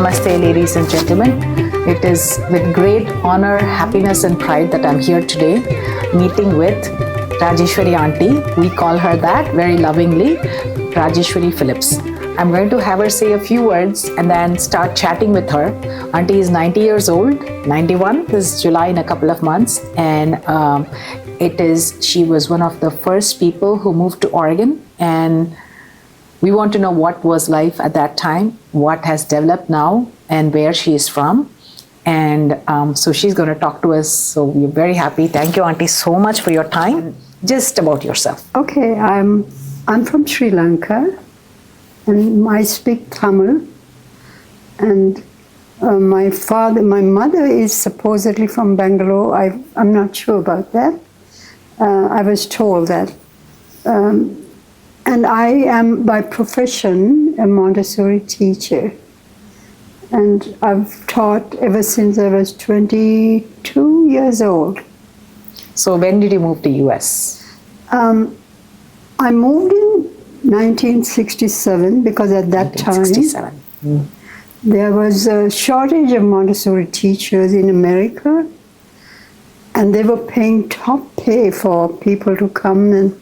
Namaste, ladies and gentlemen. It is with great honor, happiness, and pride that I'm here today meeting with Rajeshwari Auntie. We call her that very lovingly, Rajeshwari Phillips. I'm going to have her say a few words and then start chatting with her. Auntie is 90 years old, 91 this July in a couple of months, and she was one of the first people who moved to Oregon, and we want to know what was life at that time, what has developed now, and where she is from. And so she's going to talk to us. So we're very happy. Thank you, Auntie, so much for your time. Just about yourself. Okay, I'm from Sri Lanka, and I speak Tamil. And my mother is supposedly from Bangalore. I'm not sure about that. I was told that. And I am by profession a Montessori teacher. And I've taught ever since I was 22 years old. So when did you move to US? I moved in 1967 because at that time there was a shortage of Montessori teachers in America, and they were paying top pay for people to come, and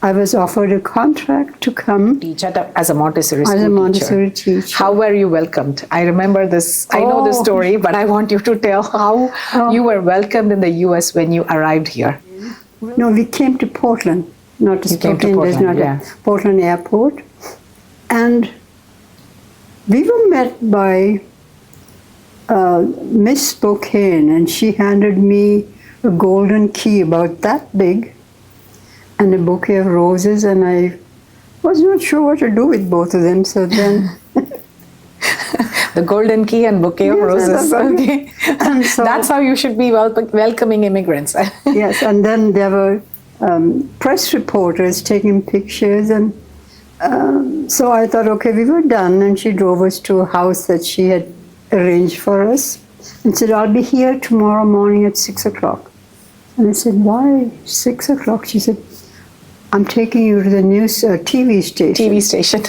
I was offered a contract to come teach as a Montessori school as a Montessori teacher. How were you welcomed? I remember this. I know the story, but I want you to tell how you were welcomed in the US when you arrived here. No, we came to Portland, not to Spokane. There's not a Portland airport, and we were met by Miss Spokane, and she handed me a golden key about that big, and a bouquet of roses, and I was not sure what to do with both of them. So then, the golden key and bouquet of roses. Okay, and so, that's how you should be welcoming immigrants. Yes, and then there were press reporters taking pictures, and so I thought, okay, we were done, and she drove us to a house that she had arranged for us, and said, "I'll be here tomorrow morning at 6 o'clock." And I said, "Why 6 o'clock?" She said, "I'm taking you to the news TV station." TV station.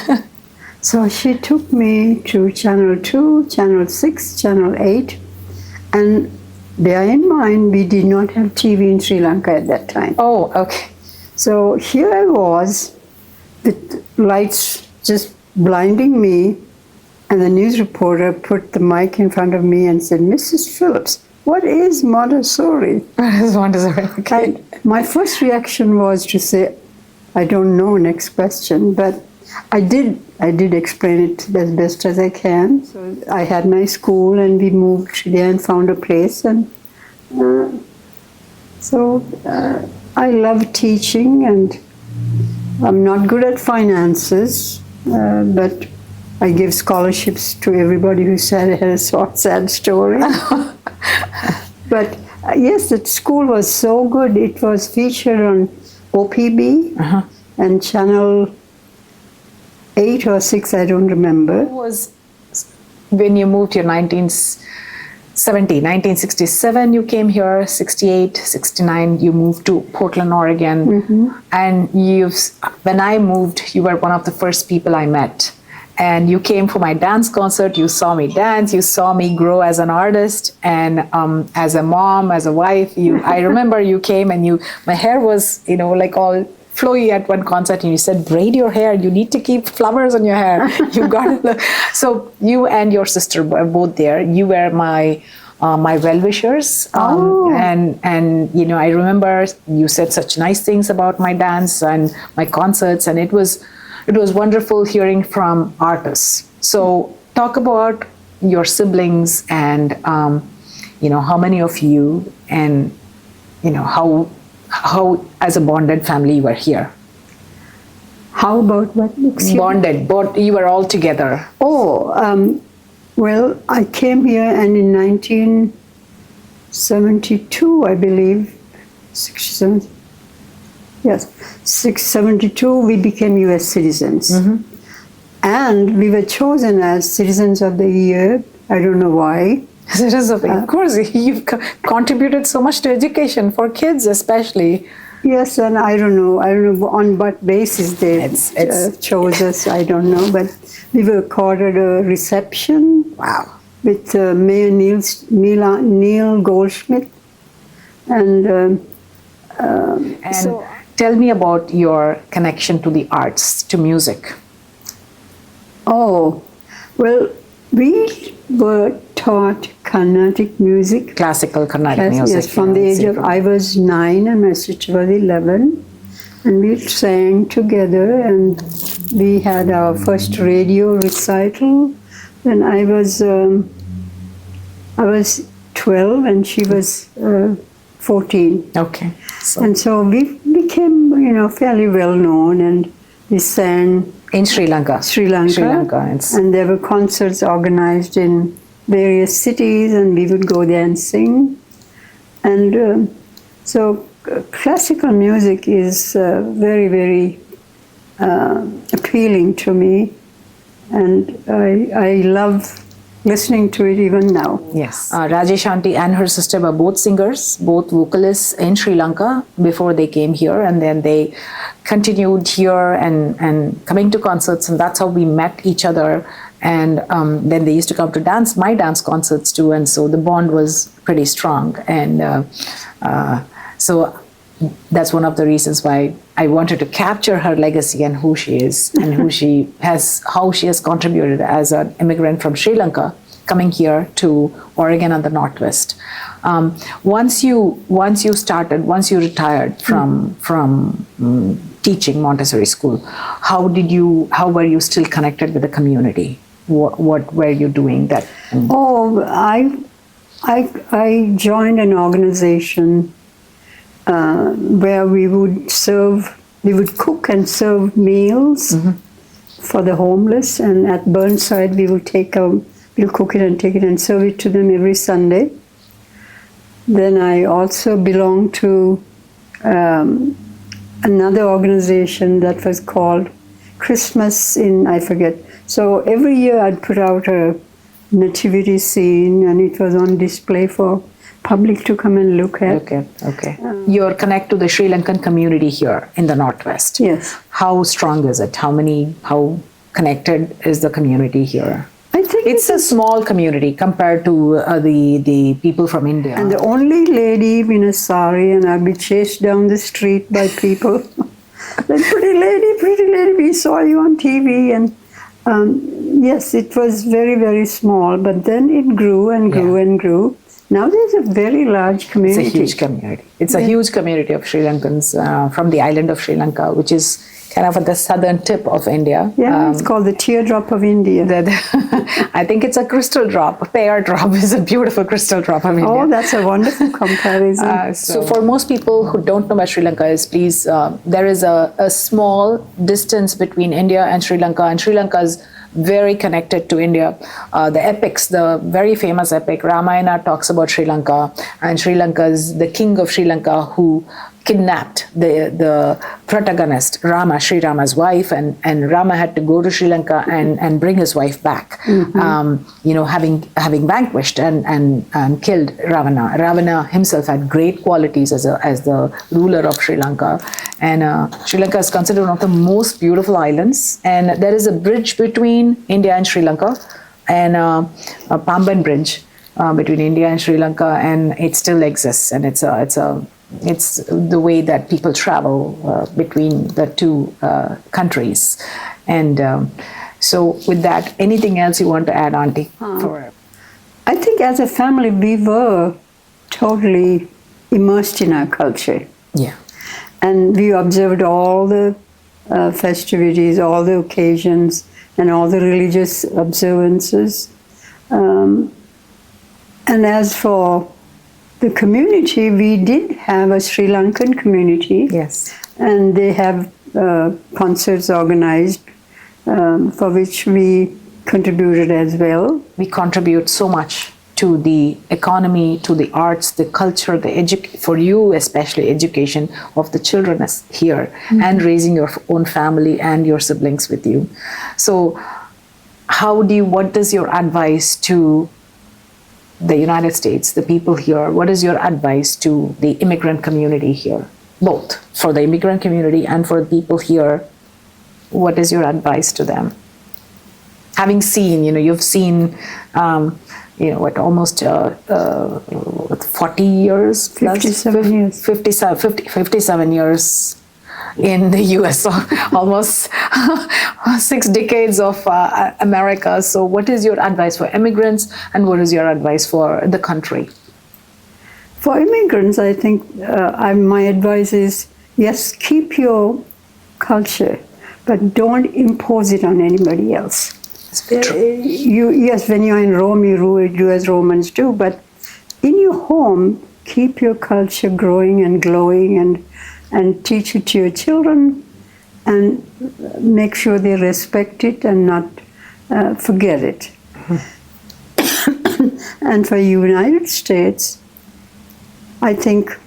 So she took me to Channel 2, Channel 6, Channel 8. And bear in mind, we did not have TV in Sri Lanka at that time. Oh, okay. So here I was with lights just blinding me. And the news reporter put the mic in front of me and said, "Mrs. Phillips, what is Montessori?" What is Montessori? Okay. And my first reaction was to say, "I don't know, next question," but I did explain it as best as I can. So I had my school, and we moved there and found a place, and I love teaching, and I'm not good at finances, but I give scholarships to everybody who said it had a sad story. But yes, the school was so good. It was featured on OPB and Channel 8 or 6, I don't remember. It was when you moved here, 1967 you came here, 68, 69 you moved to Portland, Oregon. And when I moved, you were one of the first people I met. And you came for my dance concert, you saw me dance, you saw me grow as an artist, and as a mom, as a wife. I remember you came, and my hair was, like all flowy at one concert, and you said, "Braid your hair, you need to keep flowers on your hair." You got it. So you and your sister were both there. You were my well-wishers. And I remember you said such nice things about my dance and my concerts, and it was wonderful hearing from artists. So talk about your siblings and, how many of you, and, how as a bonded family you were here. How about what? Bonded, you were all together. Well, I came here, and in 1972, I believe, 67. Yes, 672, we became U.S. citizens. And we were chosen as Citizens of the Year. I don't know why. Citizens of the Year. Of course, you've contributed so much to education for kids especially. Yes, and I don't know on what basis they chose us. I don't know, but we were accorded a reception. Wow. With Mayor Neil Goldschmidt, and so tell me about your connection to the arts, to music. Oh, well, we were taught Carnatic music. Classical Carnatic music. Yes, from the age of, I was 9 and my sister was 11. And we sang together, and we had our first radio recital when I was 12 and she was 14. Okay. And so we became, fairly well known, and we sang in Sri Lanka. Sri Lanka. And there were concerts organized in various cities, and we would go there and sing. And so classical music is very, very appealing to me, and I love listening to it even now. Yes. Rajesh auntie and her sister were both singers, both vocalists in Sri Lanka before they came here, and then they continued here and coming to concerts, and that's how we met each other. And then they used to come to my dance concerts too, and so the bond was pretty strong. And so that's one of the reasons why I wanted to capture her legacy and who she is and how she has contributed as an immigrant from Sri Lanka coming here to Oregon and the Northwest. Once you retired from teaching Montessori school, how were you still connected with the community? What were you doing that? I joined an organization where we would cook and serve meals for the homeless, and at Burnside we'll cook it and take it and serve it to them every Sunday. Then I also belonged to another organization that was called Christmas I forget. So every year I'd put out a nativity scene, and it was on display for public to come and look at. Okay. Your connect to the Sri Lankan community here in the Northwest. Yes. How strong is it? How connected is the community here? I think it's a small community compared to the people from India. And the only lady in a sari, and I'd be chased down the street by people. Like, pretty lady, we saw you on TV. And yes, it was very, very small, but then it grew and grew and grew. Now there's a very large community. It's a huge community. It's a huge community of Sri Lankans from the island of Sri Lanka, which is kind of at the southern tip of India. Yeah, it's called the teardrop of India. I think it's a crystal drop. A pear drop is a beautiful crystal drop of India. Oh, that's a wonderful comparison. So for most people who don't know where Sri Lanka is, please, there is a small distance between India and Sri Lanka is very connected to India. The epics, the very famous epic Ramayana talks about Sri Lanka, and Sri Lanka is the king of Sri Lanka who kidnapped the protagonist Rama, Sri Rama's wife, and Rama had to go to Sri Lanka and bring his wife back. Having vanquished and killed Ravana. Ravana himself had great qualities as the ruler of Sri Lanka, and Sri Lanka is considered one of the most beautiful islands. And there is a bridge between India and Sri Lanka, and a Pamban bridge between India and Sri Lanka, and it still exists, and it's the way that people travel between the two countries. And so with that, anything else you want to add, Auntie? I think as a family, we were totally immersed in our culture. Yeah. And we observed all the festivities, all the occasions, and all the religious observances. And as for the community, we did have a Sri Lankan community. Yes. And they have concerts organized for which we contributed as well. We contribute so much to the economy, to the arts, the culture, for you especially, education of the children here, and raising your own family and your siblings with you. So what is your advice to the United States, the people here? What is your advice to the immigrant community here? both for the immigrant community and for the people here, what is your advice to them? Having seen, you've seen, almost 40 years plus? 57 years. 57 years in the US, so almost 6 decades of America. So what is your advice for immigrants, and what is your advice for the country? For immigrants, I think my advice is, yes, keep your culture, but don't impose it on anybody else. Yes, when you're in Rome, you do as Romans do, but in your home, keep your culture growing and glowing, and teach it to your children, and make sure they respect it and not forget it. And for United States, I think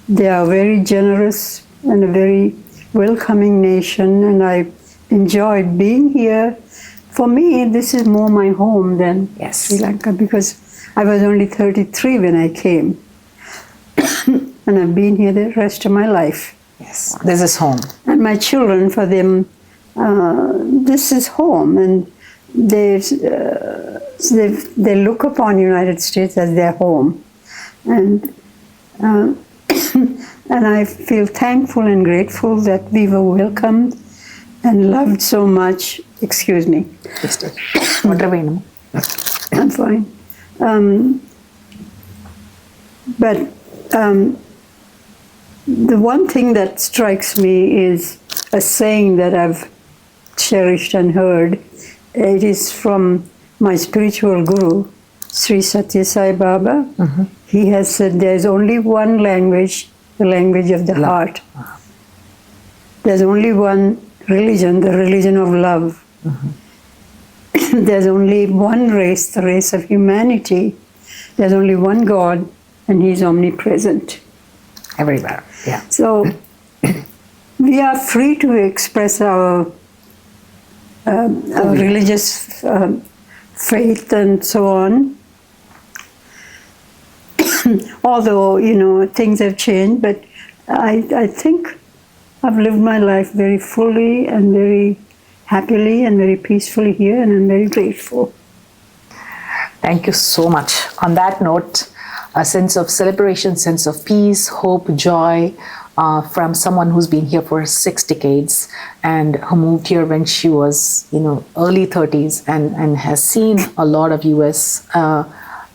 they are very generous and a very welcoming nation, and I enjoyed being here. For me, this is more my home than Sri Lanka, because I was only 33 when I came. And I've been here the rest of my life. Yes, this is home. And my children, for them, this is home. And they look upon United States as their home. And and I feel thankful and grateful that we were welcomed and loved so much. Excuse me. I'm fine. But the one thing that strikes me is a saying that I've cherished and heard. It is from my spiritual guru, Sri Satya Sai Baba. Mm-hmm. He has said there's only one language, the language of the heart. There's only one religion, the religion of love. Mm-hmm. There's only one race, the race of humanity. There's only one God, and He's omnipresent. Everywhere, yeah. So we are free to express our religious faith and so on. Although, things have changed, but I think I've lived my life very fully and very happily and very peacefully here, and I'm very grateful. Thank you so much. On that note, a sense of celebration, sense of peace, hope, joy from someone who's been here for 6 decades and who moved here when she was, early 30s and has seen a lot of US,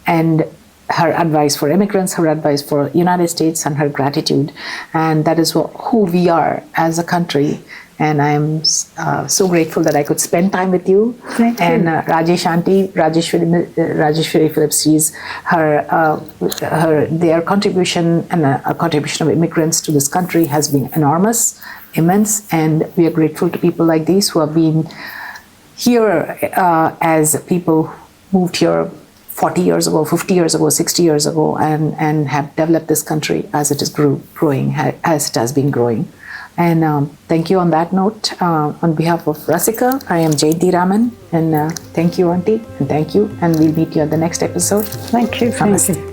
and her advice for immigrants, her advice for United States, and her gratitude. And that is who we are as a country. And I am so grateful that I could spend time with you. Thank you. And Rajeshwari Phillips, their contribution and a contribution of immigrants to this country has been enormous, immense, and we are grateful to people like these who have been here as people who moved here 40 years ago, 50 years ago, 60 years ago, and have developed this country as it is growing, as it has been growing. And thank you on that note. On behalf of RASIKA, I am Jayanti Raman, and thank you, Auntie, and thank you, and we'll meet you on the next episode. Thank you. Namaste. Thank you.